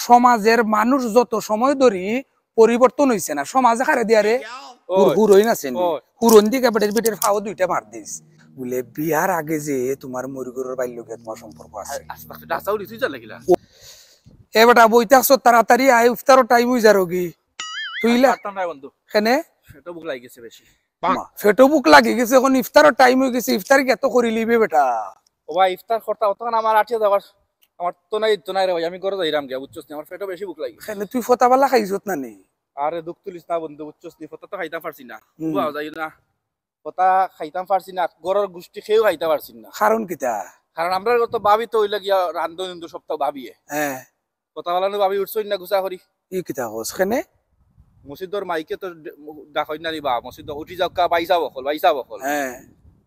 সমাজের মানুষ যত সময় ধরি পরিবর্তন হইছে না সমাজে খারে দিয়ারে হুরইন আছে হুরন দিকে বেটের ফাও দুইটা মার দিস বলে বিয়ার আগে যে তোমার মরিগরের বাইর লগে তোমার সম্পর্ক আছে এ বেটা বইতে আসো তাড়াতাড়ি আয় ইফতারের টাইম হই যারোগি তুইলা বন্ধু কেনে ফেটো বুক লাগি গেছে বেশি ফেটো বুক লাগি গেছে এখন ইফতারের টাইম হই গেছে ইফতার কি এত করি লিবে বেটা ও ভাই ইফতার করতে তখন আমার আটিয়া যাবার আমার তো নাই রে ভাই আমি করে যাইরাম গিয়া বুঝছস আমার ফেটো বেশি বুক লাগি কেনে তুই ফতাবালা খাইছত না নি আরে দুঃখ তুলিস না বন্ধু বুঝছস নি ফতা তো খাইতাম পারছি না বুঝাও যাই না ফতা খাইতাম পারছি না গরর গুষ্টি খেয়েও খাইতে পারছি না কারণ কিতা কারণ আমরা তো ভাবি তো হইলা গিয়া রান্ধন সপ্তাহ ভাবিয়ে হ্যাঁ ফতাবালানো ভাবি উঠছই না গুছা করি ই কিতা হোস কেনে মসজিদর মাইকে তো ডাকই না দিবা মসজিদ উঠি যাও কা বাইসা বকল হ্যাঁ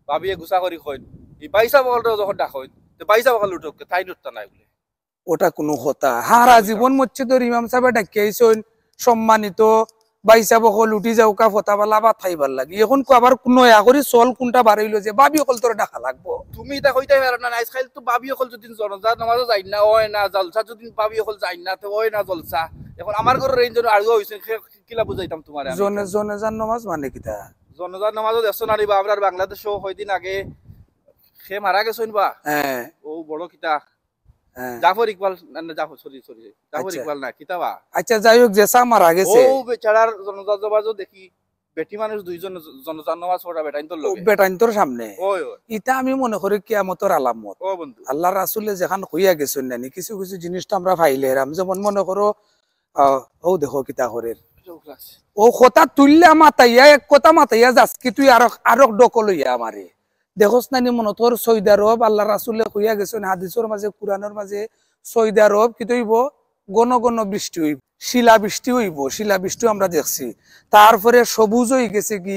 ভাবিয়ে গুছা করি কইন এই বাইসা বকল যখন ডাকই তো বাইসা বকল উঠক তাই উঠতা নাই বলে ওটা কোনো কথা হারা জীবন মসজিদের ইমাম সাহেব ডাকিয়েছেন সম্মানিত বাইসা বকল উঠি যাও কা ফতাবালা বা খাইবার লাগি এখন আবার নয়া করে চল কোনটা বাড়াইলো যে বাবি অকল তোর ডাকা লাগবো তুমি এটা কইতাই পারো না আজকাল তো বাবি অকল যদি জনজাত নামাজও যাই না ওই না জলসা যদি বাবি অকল যাই না তো ওই না জলসা এখন আমার ঘরের রেঞ্জ আর হইছে কিলা বুঝাইতাম তোমারে জনে জনে জান নামাজ মানে কিতা জনজাত নামাজও দেখছো না রিবা আমরা বাংলাদেশও কয়দিন আগে সে মারা গেছেন বা হ্যাঁ ও বড় কিতা জাফর ইকবাল না জাফর ইকবাল না কিতাবা আচ্ছা যাই হোক জেসা মারা গেছে ও বেচারার জনজাত নামাজও দেখি বেটি মানুষ দুইজন জনজাত নামাজ পড়া বেটাইন তোর লগে বেটাইন তোর সামনে ওই ইটা আমি মনে করি কিয়ামতের আলামত ও বন্ধু আল্লাহর রাসূলে যেখান হইয়া গেছেন নানি কিছু কিছু জিনিস তো আমরা পাইলে রাম যেমন মনে করো ও দেখো কিতা করে ও কথা তুললে মাতাইয়া এক কথা মাতাইয়া যাস কি তুই আরো ডকল হইয়া আমারে দেখোস নানি মনে তোর সৌদি আরব আল্লাহ রাসূলে কইয়া গেছেন হাদিসের মাঝে কুরআনের মাঝে সৌদি আরব কি তৈব গণ গণ বৃষ্টি হইব শিলা বৃষ্টি আমরা দেখছি তারপরে সবুজ হয়ে গেছে কি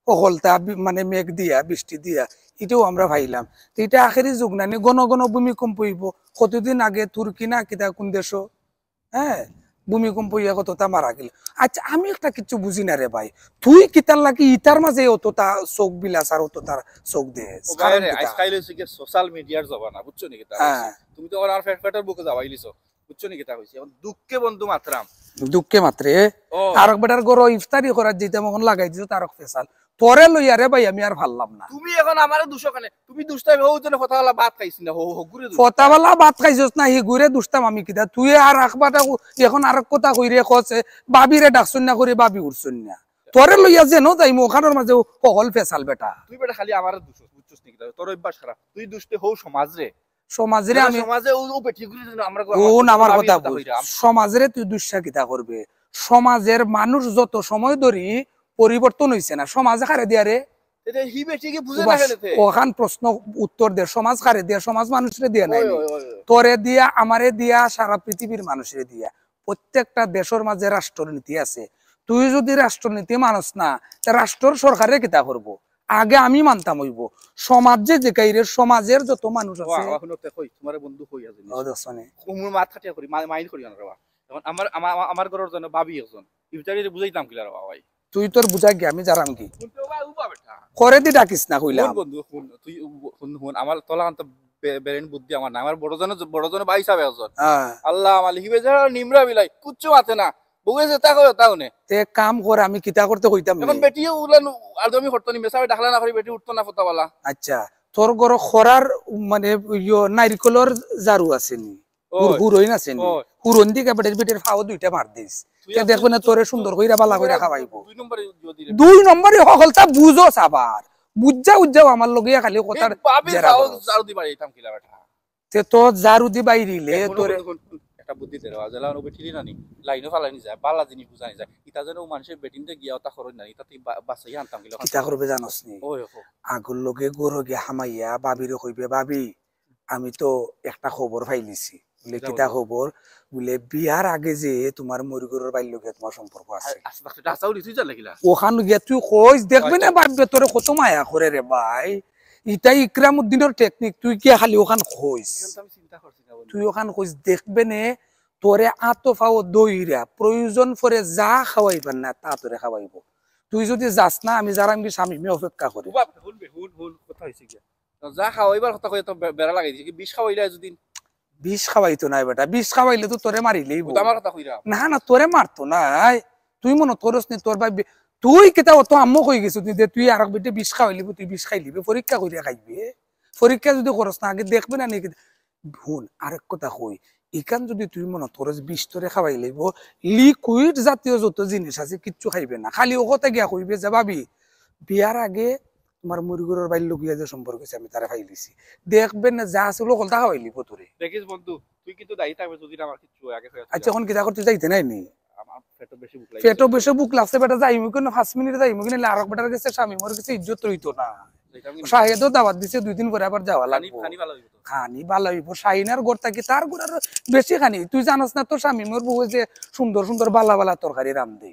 কহলতা মানে মেঘ দিয়া বৃষ্টি দিয়া এটাও আমরা ভাইলাম তো এটা আখেরি যুগ নানি গণ গণ ভূমিকম্প হইব কতদিন আগে তুর্কি না কিতা কোন দেশ হ্যাঁ ভূমিকম্প ইয়া কতটা মারা গেল আচ্ছা আমি একটা কিছু বুঝি না রে ভাই তুই কিতার লাগি ইতার মাঝে অতটা চোখ বিলাস আর অতটা চোখ দে আজকাল সোশ্যাল মিডিয়ার জমানা বুঝছো নি কিতা তুমি তো আর ফেটার বুকে যাবাইলিছো বুঝছো নি কিতা কইছি এখন দুঃখে বন্ধু মাত্রাম দুঃখে মাত্রে আর বেটার গরো ইফতারি করার যেতে মখন লাগাই দিছো তারক ফেসাল তোরে লইয়া রে ভাই আমি আর ভাললাম না তুমি এখন আমারে দুশো কানে তুমি দুষ্টাই হও জন্য ফতাওয়ালা ভাত খাইছিস না হো গুরে ফতাওয়ালা ভাত খাইছস না হি গুরে দুষ্টাম আমি কিতা তুই আর আখবাটা এখন আর কথা কইরে কছে বাবিরে ডাকছুন না করে বাবি উঠছুন না তোরে লইয়া যে নো যাই মোখানোর মাঝে কহল ফেসাল বেটা তুই বেটা খালি আমারে দুশো বুঝছস নি কিতা তোর অভ্যাস খারাপ তুই দুষ্টে হও সমাজরে আমি সমাজে ও বেটি গুলি আমরা ও আমার কথা বল সমাজরে তুই দুষ্টা কিতা করবে সমাজের মানুষ যত সময় ধরি পরিবর্তন হইছে না সমাজে খারে দিয়ারে এটা হি বেটি কি বুঝে না গেলতে ওখান প্রশ্ন উত্তর দে সমাজ খারে দিয়া সমাজ মানুষরে দিয়া নাই তোরে দিয়া আমারে দিয়া সারা পৃথিবীর মানুষরে দিয়া প্রত্যেকটা দেশের মাঝে রাষ্ট্রনীতি আছে তুই যদি রাষ্ট্রনীতি মানস না তে রাষ্ট্র সরকারে কিতা করব আগে আমি মানতাম হইব সমাজে যে কাইরে সমাজের যত মানুষ আছে এখন তে কই তোমার বন্ধু কই আছে ও দছনে কুমুর মাথা কাটিয়া করি মাইল করি না রে বাবা এখন আমার ঘরের জন্য ভাবি একজন ইফতারি বুঝাইতাম কি রে বাবা ভাই তুই তোর বুঝা কি আমি জারাম কি করে দি ডাকিস না কইলাম বন্ধু তুই আমার তলাকান্ত বেরেন বুদ্ধি আমার না আমার বড়জন ভাই সাহেব একজন আল্লাহ মালিক বেজারা নিমরা বিলাই কুচ্চু মাথে না বুঝেছে তা কই তাওনে তে কাম করে আমি কিতা করতে কইতাম এখন বেটিও উলান আর তুমি হরতো নি মেসাবে ডাকলা না করি বেটি উঠতো না ফতাওয়ালা আচ্ছা তোর ঘর খরার মানে নারিকলর জারু আছে নি হুরইন আছে নি হুরন দিকে বেটের ফাও দুইটা মার দিস তে দেখবে না তোরে সুন্দর কইরা বালা কইরা খাওয়াইবো দুই নম্বরে হকলতা বুঝো সাবার বুঝাও আমার লগিয়া খালি কথা জারু দি বাড়ি আইতাম কিলা বেটা তে তো জারু দি বাইরিলে তোরে একটা বুদ্ধি দেরা আজলা নো বেটি না নি লাইনো ফালানি যায় বালা জিনিস বুঝানি যায় ইতা যেন মানুষের বেটিনতে গিয়া তা করই না ইতা তুই বাসাই আনতাম কিলা কিতা করবে জানোস নি ওই আগুর লগে গরো গিয়া হামাইয়া বাবিরে কইবে বাবি আমি তো একটা খবর পাইলিছি বলে কিতা খবর বলে বিয়ার আগে যে তোমার মরিগরের বাইর লগে তোমার সম্পর্ক আছে ওখান গিয়া তুই কইস দেখবে না বাপবে তোরে কত মায়া করে রে ভাই ইটা ইকরামউদ্দিনের টেকনিক তুই কি খালি ওখান কইস তুই ওখান কইস দেখবে না তোরে আতফাও দইরা প্রয়োজন পরে যা খাওয়াইবার না তা তোরে খাওয়াইব তুই যদি যাস না আমি যারাম কি স্বামী অপেক্ষা করি কথা হইছে কি যা খাওয়াইবার কথা কই তো বেড়া লাগাই দিছি বিষ খাওয়াইলা যদি বিষ খাওয়াইতো না বেটা, বিষ খাওয়াইলে তো তোরে মারিলেই তো আমার কথা কইরা না না তোরে মারতো না। তুই মনে তোরস নি তোর ভাই তুই কেতা অত আম্মু কই গেছিস তুই তুই আর বেটে বিষ খাওয়াইলি তুই বিষ খাইলিবি পরীক্ষা করিয়া খাইবি। পরীক্ষা যদি করস না আগে দেখবে না নাকি। শুন আরেক কথা কই, ইকান যদি তুই মনে তোর বিষ তোরে খাওয়াই লইব, লিকুইড জাতীয় যত জিনিস আছে কিচ্ছু খাইবে না, খালি ও কথা গিয়া কইবে যে ভাবি বিয়ার আগে তোমার মুরগুরের বাল্য গিয়া যে সম্পর্ক আছে আমি তারা খাইলিছি, দেখবেন না যা আসলো কলতা খাওয়াইলিব তোরে। দেখিস বন্ধু তুই কিন্তু দায়ী থাকবে যদি আমার কিছু আগে হয়ে আচ্ছা এখন কিতা করতে যাইতে নাই নি? আমার পেটও বেশি ভুক লাগে, পেটও বেশি বুক লাগছে বেটা, যাইমু কেন 5 মিনিট যাইমু কেন আরেক বেটার কাছে স্বামী মোর কাছে ইজ্জত রইতো না। শাহিদও দাওয়াত দিছে 2 দিন পরে আবার যাওয়া লাগবে। খানি ভালো হইতো তো। খানি ভালো হইব, শাহিনার ঘর থাকি তার ঘর আর বেশি খানি। তুই জানাস না তো স্বামী মোর বউ যে সুন্দর সুন্দর বালা বালা তরকারি রান্ধে।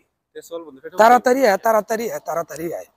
চল বন্ধু তাড়াতাড়ি আয়, তাড়াতাড়ি আয়, তাড়াতাড়ি আয়।